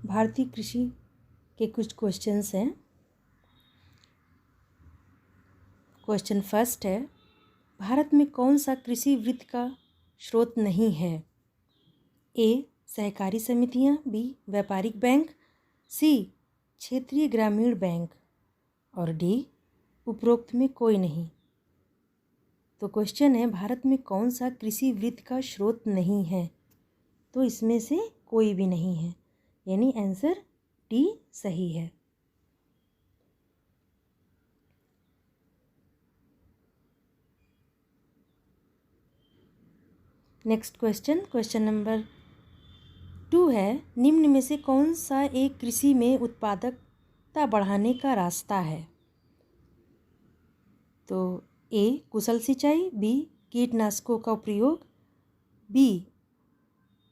भारतीय कृषि के कुछ क्वेश्चंस हैं। क्वेश्चन फर्स्ट है, भारत में कौन सा कृषि वित्त का स्रोत नहीं है? ए. सहकारी समितियां, बी. व्यापारिक बैंक, सी. क्षेत्रीय ग्रामीण बैंक और डी. उपरोक्त में कोई नहीं। तो क्वेश्चन है, भारत में कौन सा कृषि वित्त का स्रोत नहीं है? तो इसमें से कोई भी नहीं है, यानी आंसर डी सही है। नेक्स्ट क्वेश्चन, क्वेश्चन नंबर 2 है, निम्न में से कौन सा एक कृषि में उत्पादकता बढ़ाने का रास्ता है? तो ए. कुशल सिंचाई, बी. कीटनाशकों का प्रयोग, बी.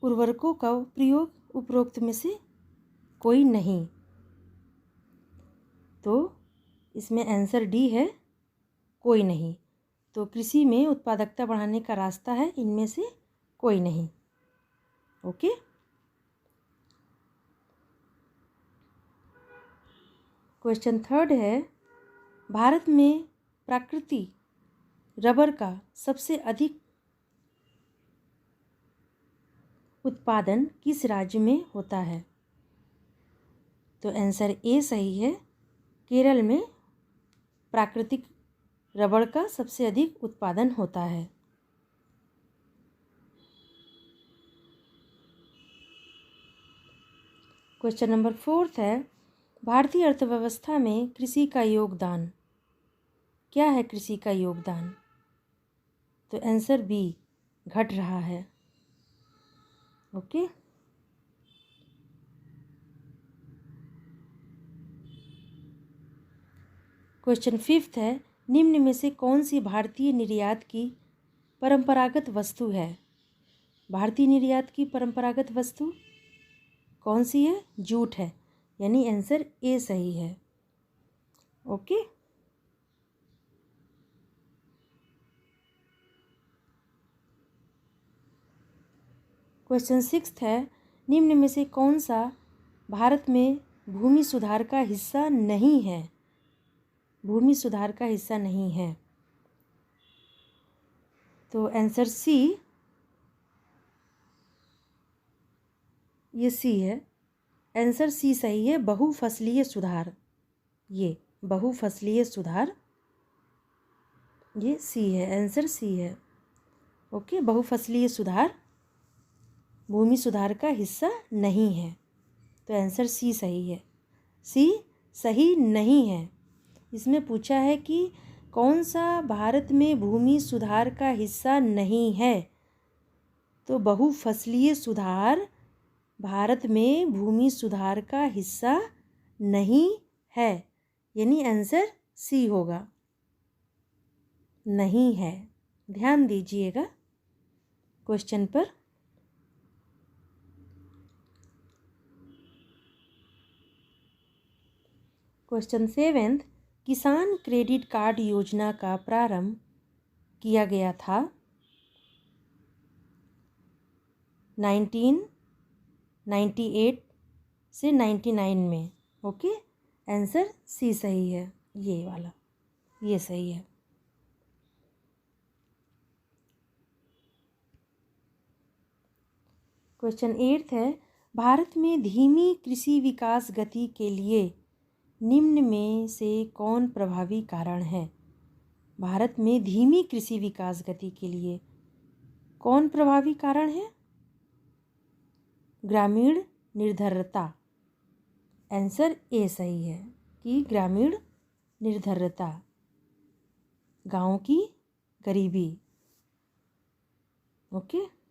उर्वरकों का प्रयोग, उपरोक्त में से कोई नहीं। तो इसमें आंसर डी है, कोई नहीं। तो कृषि में उत्पादकता बढ़ाने का रास्ता है, इनमें से कोई नहीं। ओके। क्वेश्चन थर्ड है, भारत में प्राकृतिक रबर का सबसे अधिक उत्पादन किस राज्य में होता है? तो आंसर ए सही है, केरल में प्राकृतिक रबर का सबसे अधिक उत्पादन होता है। क्वेश्चन नंबर 4 है, भारतीय अर्थव्यवस्था में कृषि का योगदान क्या है? कृषि का योगदान, तो आंसर बी, घट रहा है। ओके। क्वेश्चन 5 है, निम्न में से कौन सी भारतीय निर्यात की परंपरागत वस्तु है? भारतीय निर्यात की परंपरागत वस्तु कौन सी है? जूट है, यानी आंसर ए सही है। ओके। क्वेश्चन 6 है, निम्न में से कौन सा भारत में भूमि सुधार का हिस्सा नहीं है? भूमि सुधार का हिस्सा नहीं है, तो आंसर सी, ये सी है। आंसर सी सही है, बहुफसलीय सुधार। ये बहुफसलीय सुधार, ये सी है, आंसर सी है। ओके, बहुफसलीय सुधार भूमि सुधार का हिस्सा नहीं है, तो आंसर सी सही है। सी सही नहीं है। इसमें पूछा है कि कौन सा भारत में भूमि सुधार का हिस्सा नहीं है, तो बहुफसलीय सुधार भारत में भूमि सुधार का हिस्सा नहीं है, यानी आंसर सी होगा, नहीं है। ध्यान दीजिएगा क्वेश्चन पर। क्वेश्चन 7, किसान क्रेडिट कार्ड योजना का प्रारंभ किया गया था 1998 से 99 में। ओके, आंसर सी सही है, ये वाला, ये सही है। क्वेश्चन 8 है, भारत में धीमी कृषि विकास गति के लिए निम्न में से कौन प्रभावी कारण है? भारत में धीमी कृषि विकास गति के लिए कौन प्रभावी कारण है? ग्रामीण निर्धरता, आंसर ए सही है कि ग्रामीण निर्धरता, गांव की गरीबी। ओके।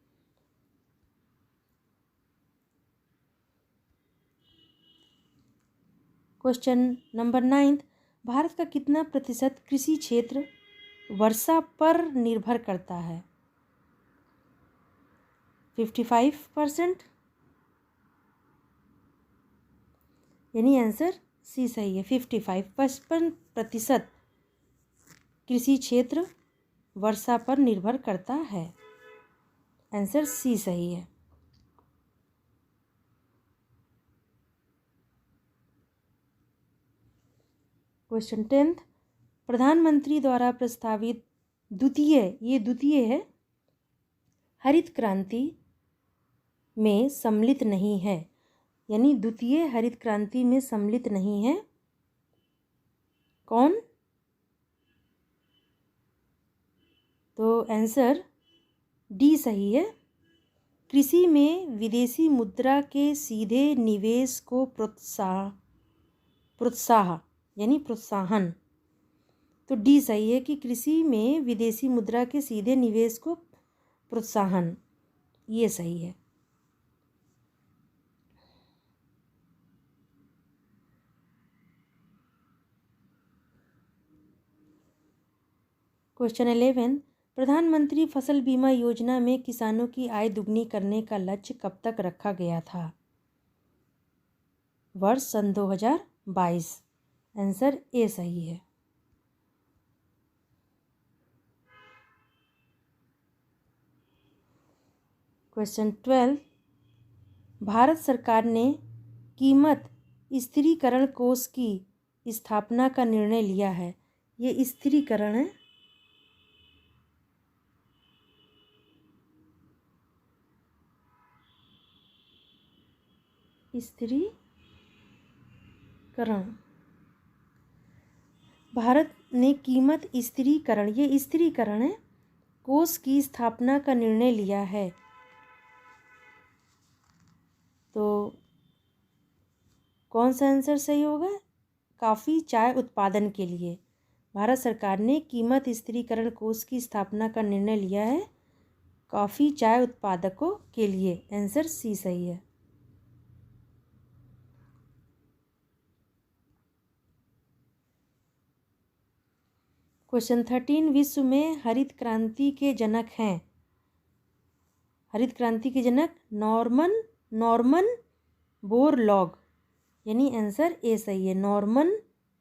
क्वेश्चन नंबर 9, भारत का कितना प्रतिशत कृषि क्षेत्र वर्षा पर निर्भर करता है? 55%, यानी आंसर सी सही है, 55% कृषि क्षेत्र वर्षा पर निर्भर करता है, आंसर सी सही है। क्वेश्चन 10th, प्रधानमंत्री द्वारा प्रस्तावित द्वितीय है, हरित क्रांति में सम्मिलित नहीं है, यानी द्वितीय हरित क्रांति में सम्मिलित नहीं है। कौन? तो आंसर डी सही है। कृषि में विदेशी मुद्रा के सीधे निवेश को प्रोत्साहन, तो डी सही है कि कृषि में विदेशी मुद्रा के सीधे निवेश को प्रोत्साहन, ये सही है। क्वेश्चन 11, प्रधानमंत्री फसल बीमा योजना में किसानों की आय दुगनी करने का लक्ष्य कब तक रखा गया था? वर्ष सन 2022। आंसर ए सही है। क्वेश्चन 12, भारत सरकार ने कीमत स्थिरीकरण कोष की स्थापना का निर्णय लिया है। ये स्थिरीकरण है, स्थिरीकरण। भारत ने कीमत स्थिरीकरण, ये स्थिरीकरण है, कोष की स्थापना का निर्णय लिया है। तो कौन सा आंसर सही होगा? कॉफ़ी चाय उत्पादन के लिए भारत सरकार ने कीमत स्थिरीकरण कोष की स्थापना का निर्णय लिया है, कॉफ़ी चाय उत्पादकों के लिए। आंसर सी सही है। क्वेश्चन 13, विश्व में हरित क्रांति के जनक हैं। हरित क्रांति के जनक नॉर्मन बोरलॉग, यानी आंसर ए सही है। नॉर्मन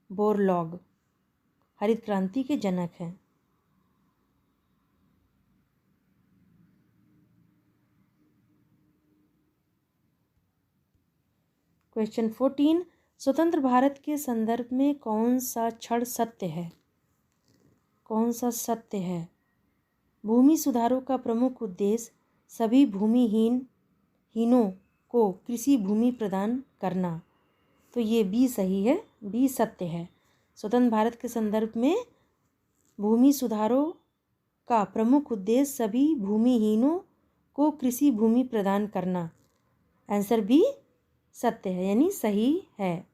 बोरलॉग हरित क्रांति के जनक हैं। क्वेश्चन 14, स्वतंत्र भारत के संदर्भ में कौन सा क्षण सत्य है? कौन सा सत्य है? भूमि सुधारों का प्रमुख उद्देश्य सभी भूमिहीनों को कृषि भूमि प्रदान करना, तो ये बी सही है, बी सत्य है। स्वतंत्र भारत के संदर्भ में भूमि सुधारों का प्रमुख उद्देश्य सभी भूमिहीनों को कृषि भूमि प्रदान करना। आंसर बी सत्य है, यानी सही है।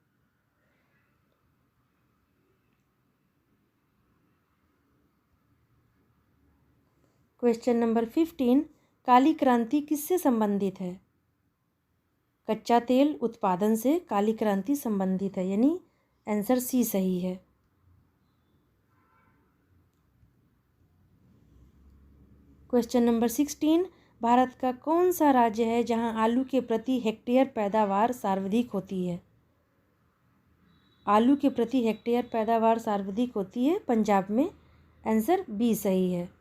क्वेश्चन नंबर 15, काली क्रांति किससे संबंधित है? कच्चा तेल उत्पादन से काली क्रांति संबंधित है, यानी आंसर सी सही है। क्वेश्चन नंबर 16, भारत का कौन सा राज्य है जहां आलू के प्रति हेक्टेयर पैदावार सर्वाधिक होती है? आलू के प्रति हेक्टेयर पैदावार सर्वाधिक होती है पंजाब में। आंसर बी सही है।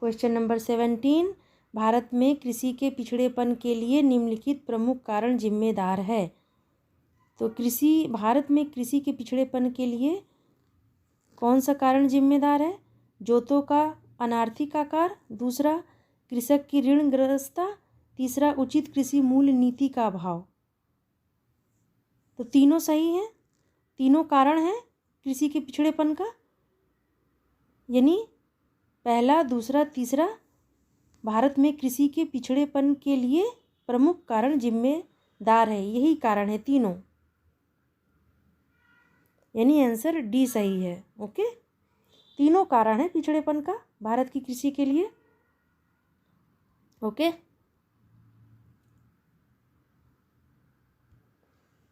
क्वेश्चन नंबर 17, भारत में कृषि के पिछड़ेपन के लिए निम्नलिखित प्रमुख कारण जिम्मेदार है। तो भारत में कृषि के पिछड़ेपन के लिए कौन सा कारण जिम्मेदार है? जोतों का अनार्थिक आकार, दूसरा कृषक की ऋणग्रस्तता, तीसरा उचित कृषि मूल्य नीति का अभाव। तो तीनों सही हैं, तीनों कारण हैं कृषि के पिछड़ेपन का, यानी पहला, दूसरा, तीसरा भारत में कृषि के पिछड़ेपन के लिए प्रमुख कारण जिम्मेदार है, यही कारण है तीनों, यानी आंसर डी सही है। ओके, तीनों कारण है पिछड़ेपन का भारत की कृषि के लिए। ओके,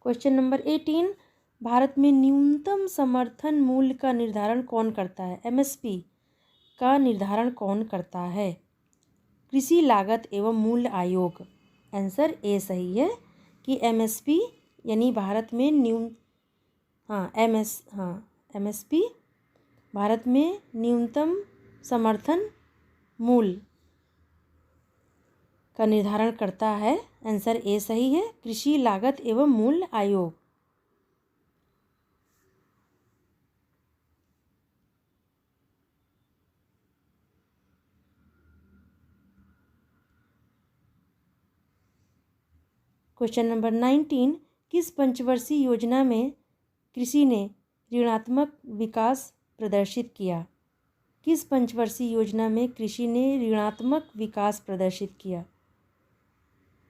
क्वेश्चन नंबर 18, भारत में न्यूनतम समर्थन मूल्य का निर्धारण कौन करता है? एमएसपी का निर्धारण कौन करता है? कृषि लागत एवं मूल्य आयोग। आंसर ए सही है कि एमएसपी यानी भारत में एमएसपी भारत में न्यूनतम समर्थन मूल्य का निर्धारण करता है आंसर ए सही है, कृषि लागत एवं मूल्य आयोग। क्वेश्चन नंबर 19, किस पंचवर्षीय योजना में कृषि ने ऋणात्मक विकास प्रदर्शित किया? किस पंचवर्षीय योजना में कृषि ने ऋणात्मक विकास प्रदर्शित किया?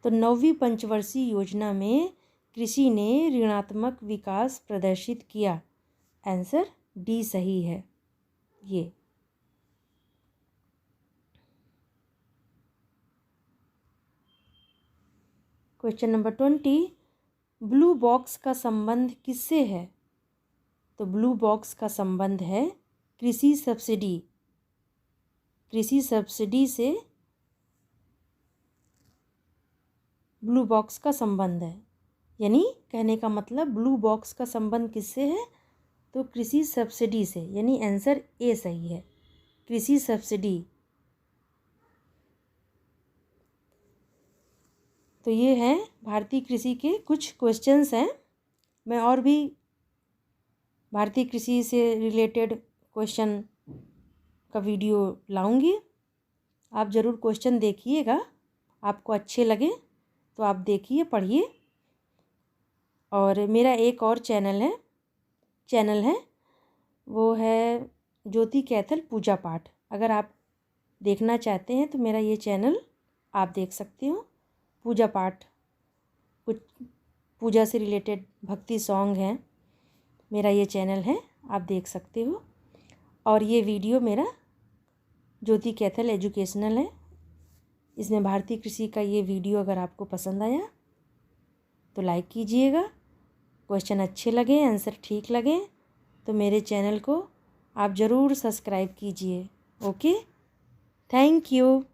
तो 9वीं पंचवर्षीय योजना में कृषि ने ऋणात्मक विकास प्रदर्शित किया। आंसर डी सही है ये। क्वेश्चन नंबर 20, ब्लू बॉक्स का संबंध किससे है? तो ब्लू बॉक्स का संबंध है कृषि सब्सिडी। कृषि सब्सिडी से ब्लू बॉक्स का संबंध है, यानी कहने का मतलब ब्लू बॉक्स का संबंध किससे है? तो कृषि सब्सिडी से, यानी आंसर ए सही है, कृषि सब्सिडी। तो ये हैं भारतीय कृषि के कुछ क्वेश्चंस हैं। मैं और भी भारतीय कृषि से रिलेटेड क्वेश्चन का वीडियो लाऊंगी। आप ज़रूर क्वेश्चन देखिएगा, आपको अच्छे लगे तो आप देखिए, पढ़िए। और मेरा एक और चैनल है वो है ज्योति कैथल पूजा पाठ। अगर आप देखना चाहते हैं तो मेरा ये चैनल आप देख सकते हो। पूजा पाठ, कुछ पूजा से रिलेटेड भक्ति सॉन्ग हैं, मेरा ये चैनल है, आप देख सकते हो। और ये वीडियो मेरा ज्योति कैथल एजुकेशनल है। इसमें भारतीय कृषि का ये वीडियो अगर आपको पसंद आया तो लाइक कीजिएगा। क्वेश्चन अच्छे लगे, आंसर ठीक लगे तो मेरे चैनल को आप ज़रूर सब्सक्राइब कीजिए। Okay, thank you.